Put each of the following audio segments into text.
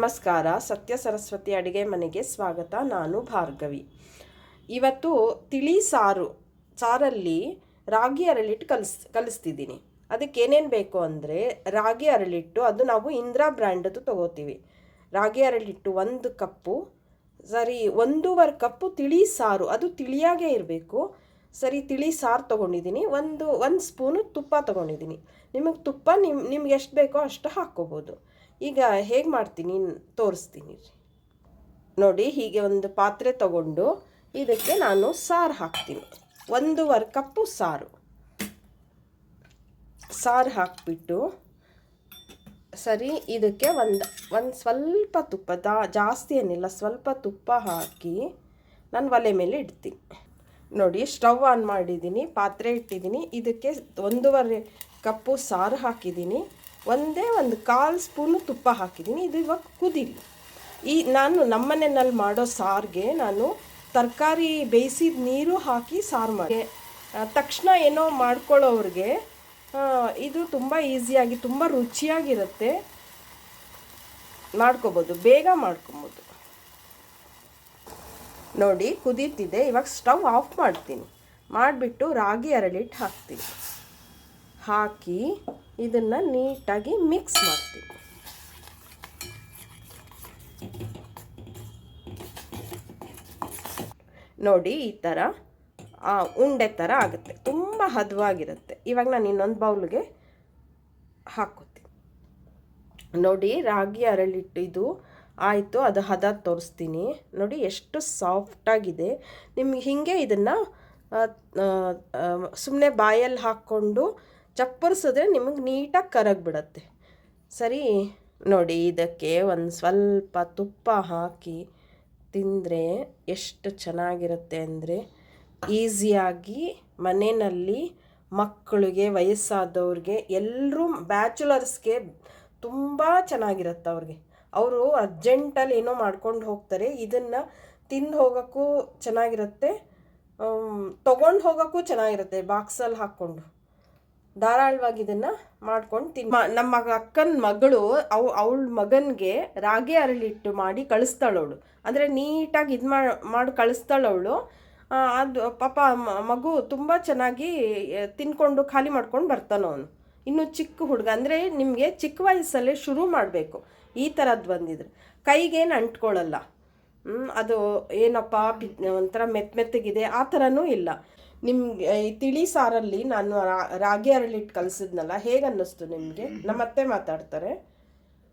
ನಮಸ್ಕಾರ. ಸತ್ಯ ಸರಸ್ವತಿ ಅಡುಗೆ ಮನೆಗೆ ಸ್ವಾಗತ. ನಾನು ಭಾರ್ಗವಿ. ಇವತ್ತು ತಿಳಿ ಸಾರಲ್ಲಿ ರಾಗಿ ಅರಳಿಟ್ಟು ಕಲಿಸ್ತಿದ್ದೀನಿ. ಅದಕ್ಕೆ ಏನೇನು ಬೇಕು ಅಂದರೆ ರಾಗಿ ಅರಳಿಟ್ಟು, ಅದು ನಾವು ಇಂದ್ರಾ ಬ್ರ್ಯಾಂಡದು ತೊಗೋತೀವಿ. ರಾಗಿ ಅರಳಿಟ್ಟು 1 ಕಪ್ಪು, ಸರಿ 1.5 ಕಪ್ಪು ತಿಳಿ ಸಾರು, ಅದು ತಿಳಿಯಾಗೇ ಇರಬೇಕು. ಸರಿ, ತಿಳಿ ಸಾರು ತೊಗೊಂಡಿದ್ದೀನಿ. ಒಂದು ಸ್ಪೂನು ತುಪ್ಪ ತೊಗೊಂಡಿದ್ದೀನಿ. ನಿಮಗೆ ತುಪ್ಪ ನಿಮ್ಗೆ ಎಷ್ಟು ಬೇಕೋ ಅಷ್ಟು ಹಾಕ್ಕೋಬೋದು. ಈಗ ಹೇಗೆ ಮಾಡ್ತೀನಿ ತೋರಿಸ್ತೀನಿ ನೋಡಿ. ಹೀಗೆ ಒಂದು ಪಾತ್ರೆ ತಗೊಂಡು ಇದಕ್ಕೆ ನಾನು ಸಾರು ಹಾಕ್ತೀನಿ. 1.5 ಕಪ್ಪು ಸಾರು ಹಾಕಿಬಿಟ್ಟು, ಸರಿ, ಇದಕ್ಕೆ ಒಂದು ಸ್ವಲ್ಪ ತುಪ್ಪ, ಜಾಸ್ತಿ ಏನಿಲ್ಲ, ಸ್ವಲ್ಪ ತುಪ್ಪ ಹಾಕಿ ನಾನು ಒಲೆ ಮೇಲೆ ಇಡ್ತೀನಿ. ನೋಡಿ, ಸ್ಟವ್ ಆನ್ ಮಾಡಿದ್ದೀನಿ, ಪಾತ್ರೆ ಇಟ್ಟಿದ್ದೀನಿ. ಇದಕ್ಕೆ 1.5 ಕಪ್ಪು ಸಾರು ಹಾಕಿದ್ದೀನಿ. ಒಂದು 1/4 ಸ್ಪೂನು ತುಪ್ಪ ಹಾಕಿದ್ದೀನಿ. ಇದು ಇವಾಗ ಕುದೀಲಿ. ನಾನು ನಮ್ಮನೆಯಲ್ಲಿ ಮಾಡೋ ಸಾರಿಗೆ ನಾನು ತರಕಾರಿ ಬೇಯಿಸಿದ ನೀರು ಹಾಕಿ ಸಾರು ಮಾಡಿ, ತಕ್ಷಣ ಏನೋ ಮಾಡ್ಕೊಳ್ಳೋವ್ರಿಗೆ ಇದು ತುಂಬ ಈಸಿಯಾಗಿ, ತುಂಬ ರುಚಿಯಾಗಿರುತ್ತೆ, ಮಾಡ್ಕೋಬೋದು, ಬೇಗ ಮಾಡ್ಕೊಬೋದು. ನೋಡಿ, ಕುದೀತಿದೆ. ಇವಾಗ ಸ್ಟವ್ ಆಫ್ ಮಾಡ್ತೀನಿ. ಮಾಡಿಬಿಟ್ಟು ರಾಗಿ ಅರಳಿಟ್ಟು ಹಾಕ್ತೀನಿ. ಹಾಕಿ ಇದನ್ನು ನೀಟಾಗಿ ಮಿಕ್ಸ್ ಮಾಡ್ತೀನಿ. ನೋಡಿ, ಈ ಥರ ಉಂಡೆ ಥರ ಆಗುತ್ತೆ, ತುಂಬ ಹದವಾಗಿರುತ್ತೆ. ಇವಾಗ ನಾನು ಇನ್ನೊಂದು ಬೌಲ್ಗೆ ಹಾಕೋತೀನಿ. ನೋಡಿ, ರಾಗಿ ಅರಳಿಟ್ಟು ಇದು ಆಯಿತು. ಅದು ಹದ ತೋರಿಸ್ತೀನಿ. ನೋಡಿ ಎಷ್ಟು ಸಾಫ್ಟಾಗಿದೆ. ನಿಮ್ಗೆ ಹೀಗೆ ಇದನ್ನು ಸುಮ್ಮನೆ ಬಾಯಲ್ಲಿ ಹಾಕ್ಕೊಂಡು ಚಪ್ಪರಿಸಿದ್ರೆ ನಿಮಗೆ ನೀಟಾಗಿ ಕರಗಿಬಿಡತ್ತೆ. ಸರಿ, ನೋಡಿ, ಇದಕ್ಕೆ ಒಂದು ಸ್ವಲ್ಪ ತುಪ್ಪ ಹಾಕಿ ತಿಂದರೆ ಎಷ್ಟು ಚೆನ್ನಾಗಿರುತ್ತೆ ಅಂದರೆ, ಈಸಿಯಾಗಿ ಮನೆಯಲ್ಲಿ ಮಕ್ಕಳಿಗೆ, ವಯಸ್ಸಾದವ್ರಿಗೆ, ಎಲ್ಲರೂ, ಬ್ಯಾಚುಲರ್ಸ್ಗೆ ತುಂಬ ಚೆನ್ನಾಗಿರುತ್ತೆ. ಅವರು ಅರ್ಜೆಂಟಲ್ಲಿ ಏನೋ ಮಾಡ್ಕೊಂಡು ಹೋಗ್ತಾರೆ. ಇದನ್ನು ತಿಂದು ಹೋಗೋಕ್ಕೂ ಚೆನ್ನಾಗಿರುತ್ತೆ, ತೊಗೊಂಡು ಹೋಗೋಕ್ಕೂ ಚೆನ್ನಾಗಿರುತ್ತೆ. ಬಾಕ್ಸಲ್ಲಿ ಹಾಕ್ಕೊಂಡು ಧಾರಾಳವಾಗಿ ಇದನ್ನು ಮಾಡ್ಕೊಂಡು ನಮ್ಮ ಅಕ್ಕನ ಮಗಳು ಅವಳ ಮಗನಿಗೆ ರಾಗಿ ಅರಳಿಟ್ಟು ಮಾಡಿ ಕಳಿಸ್ತಾಳವಳು. ಅಂದರೆ ನೀಟಾಗಿ ಇದು ಮಾಡಿ ಕಳಿಸ್ತಾಳವಳು. ಅದು ಪಾಪ ಮಗು ತುಂಬ ಚೆನ್ನಾಗಿ ತಿನ್ಕೊಂಡು ಖಾಲಿ ಮಾಡ್ಕೊಂಡು ಬರ್ತಾನೆ ಅವನು. ಇನ್ನೂ ಚಿಕ್ಕ ಹುಡುಗ. ಅಂದರೆ ನಿಮಗೆ ಚಿಕ್ಕ ವಯಸ್ಸಲ್ಲೇ ಶುರು ಮಾಡಬೇಕು. ಈ ಥರದ್ದು ಬಂದಿದ್ರೆ ಕೈಗೇನು ಅಂಟ್ಕೊಳ್ಳಲ್ಲ. ಅದು ಏನಪ್ಪ ಒಂಥರ ಮೆತ್ತಗಿದೆ ಆ ಥರನೂ ಇಲ್ಲ. ನಿಮ್ಗೆ ಈ ತಿಳಿ ಸಾರಲ್ಲಿ ನಾನು ರಾಗಿ ಅರಳಿಟ್ಟು ಕಲಿಸಿದ್ನಲ್ಲ, ಹೇಗೆ ಅನ್ನಿಸ್ತು ನಿಮಗೆ? ನಮ್ಮ ಅತ್ತೆ ಮಾತಾಡ್ತಾರೆ.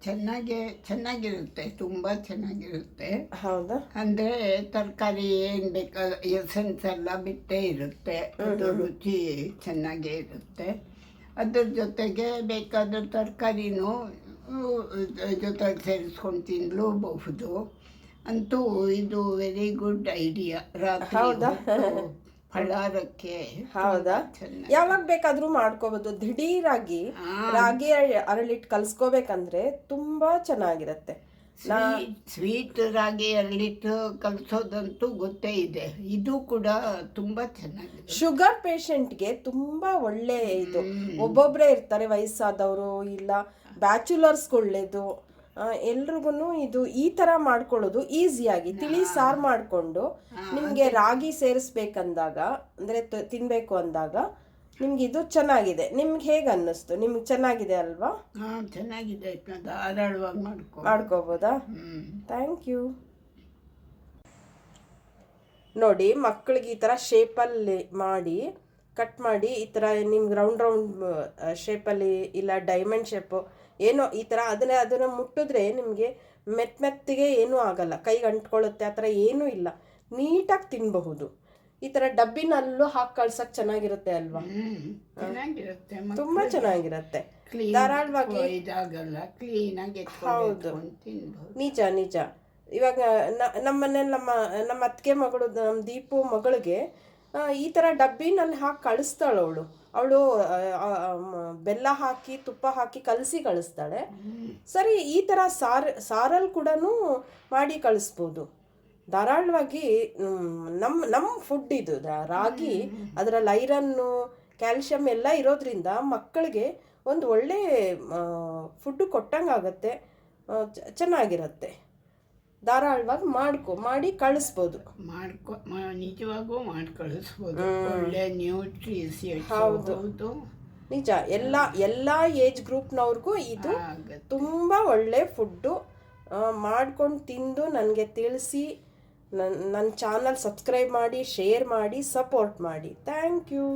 ಚೆನ್ನಾಗಿರುತ್ತೆ, ತುಂಬ ಚೆನ್ನಾಗಿರುತ್ತೆ. ಹೌದಾ? ಅಂದರೆ ತರಕಾರಿ ಏನು ಬೇಕಾದ ಎಸೆನ್ಸ್ ಎಲ್ಲ ಬಿಟ್ಟೇ ಇರುತ್ತೆ, ಅದು ರುಚಿ ಚೆನ್ನಾಗೇ ಇರುತ್ತೆ. ಅದ್ರ ಜೊತೆಗೆ ಬೇಕಾದ ತರಕಾರಿನೂ ಜೊತೆಗೆ ಸೇರಿಸ್ಕೊಂಡು ತಿನ್ನಲೂಬಹುದು. ಅಂತೂ ಇದು ವೆರಿ ಗುಡ್ ಐಡಿಯಾ. ಹೌದಾ? ಫಳಾರಕ್ಕೆ. ಹೌದಾ? ಯಾವಾಗ ಬೇಕಾದರೂ ಮಾಡ್ಕೋಬೋದು. ದಿಢೀರಾಗಿ ರಾಗಿ ಅರಳಿಟ್ಟು ಕಲಿಸ್ಕೋಬೇಕಂದ್ರೆ ತುಂಬ ಚೆನ್ನಾಗಿರುತ್ತೆ. ಸ್ವೀಟ್ ರಾಗಿ ಅರಳಿಟ್ಟು ಕಲಿಸೋದಂತೂ ಗೊತ್ತೇ ಇದೆ. ಇದು ಕೂಡ ತುಂಬ ಚೆನ್ನಾಗಿದೆ. ಶುಗರ್ ಪೇಷಂಟ್ಗೆ ತುಂಬ ಒಳ್ಳೆ ಇದು. ಒಬ್ಬೊಬ್ಬರೇ ಇರ್ತಾರೆ ವಯಸ್ಸಾದವರು, ಇಲ್ಲ ಬ್ಯಾಚುಲರ್ಸ್ಗೆ ಒಳ್ಳೇದು. ಎಲ್ರಿಗೂ ಇದು ಈ ಥರ ಮಾಡ್ಕೊಳ್ಳೋದು ಈಸಿಯಾಗಿ. ತಿಳಿ ಸಾರು ಮಾಡಿಕೊಂಡು ನಿಮಗೆ ರಾಗಿ ಸೇರಿಸ್ಬೇಕಂದಾಗ, ಅಂದರೆ ತಿನ್ನಬೇಕು ಅಂದಾಗ ನಿಮ್ಗೆ ಇದು ಚೆನ್ನಾಗಿದೆ. ನಿಮ್ಗೆ ಹೇಗೆ ಅನ್ನಿಸ್ತು? ನಿಮ್ಗೆ ಚೆನ್ನಾಗಿದೆ ಅಲ್ವಾ? ಚೆನ್ನಾಗಿದೆ, ಧಾರಾಳವಾಗಿ ಮಾಡ್ಕೋಬೋದಾ? Thank you. ನೋಡಿ, ಮಕ್ಕಳಿಗೆ ಈ ಥರ ಶೇಪಲ್ಲಿ ಮಾಡಿ ಕಟ್ ಮಾಡಿ, ಈ ಥರ ನಿಮ್ಗೆ ರೌಂಡ್ ಶೇಪಲ್ಲಿ, ಇಲ್ಲ ಡೈಮಂಡ್ ಶೇಪು, ಏನೋ ಈ ಥರ ಅದನ್ನು ಮುಟ್ಟಿದ್ರೆ ನಿಮಗೆ ಮೆತ್ತಿಗೆ ಏನೂ ಆಗಲ್ಲ, ಕೈಗೆ ಅಂಟ್ಕೊಳ್ಳುತ್ತೆ, ಆ ಥರ ಏನೂ ಇಲ್ಲ, ನೀಟಾಗಿ ತಿನ್ನಬಹುದು. ಈ ಥರ ಡಬ್ಬಿನಲ್ಲೂ ಹಾಕಿ ಕಳ್ಸಕ್ಕೆ ಚೆನ್ನಾಗಿರುತ್ತೆ ಅಲ್ವಾ? ತುಂಬ ಚೆನ್ನಾಗಿರುತ್ತೆ, ಧಾರಾಳವಾಗಿ. ಹೌದು, ನಿಜ. ಇವಾಗ ನಮ್ಮ ಮನೇಲಿ ನಮ್ಮ ಅತ್ತಿಗೆ ಮಗಳು, ನಮ್ಮ ದೀಪು ಮಗಳಿಗೆ ಈ ಥರ ಡಬ್ಬಿನಲ್ಲಿ ಹಾಕಿ ಕಳಿಸ್ತಾಳೆ ಅವಳು ಬೆಲ್ಲ ಹಾಕಿ ತುಪ್ಪ ಹಾಕಿ ಕಳಿಸ್ತಾಳೆ. ಸರಿ, ಈ ಥರ ಸಾರಲ್ಲಿ ಕೂಡ ಮಾಡಿ ಕಳಿಸ್ಬೋದು ಧಾರಾಳವಾಗಿ. ನಮ್ಮ ಫುಡ್ ಇದು ರಾಗಿ, ಅದರಲ್ಲಿ ಐರನ್ನು, ಕ್ಯಾಲ್ಶಿಯಂ ಎಲ್ಲ ಇರೋದ್ರಿಂದ ಮಕ್ಕಳಿಗೆ ಒಂದು ಒಳ್ಳೆ ಫುಡ್ಡು ಕೊಟ್ಟಂಗೆ ಆಗುತ್ತೆ. ಚೆನ್ನಾಗಿರುತ್ತೆ. ಧಾರಾಳವಾಗಿ ಮಾಡಿ ಕಳಿಸ್ಬೋದು. ನಿಜವಾಗೂ ಮಾಡಿ ಕಳಿಸ್ಬೋದು. ಒಳ್ಳೆ ನ್ಯೂಟ್ರಿಷಿಯಸ್ ಹೌದು. ನಿಜ, ಎಲ್ಲ ಏಜ್ ಗ್ರೂಪ್ನವ್ರಿಗೂ ಇದು ತುಂಬ ಒಳ್ಳೆ ಫುಡ್ಡು. ಮಾಡ್ಕೊಂಡು ತಿಂದು ನನಗೆ ತಿಳಿಸಿ. ನನ್ನ ಚಾನಲ್ ಸಬ್ಸ್ಕ್ರೈಬ್ ಮಾಡಿ, ಶೇರ್ ಮಾಡಿ, ಸಪೋರ್ಟ್ ಮಾಡಿ. Thank you.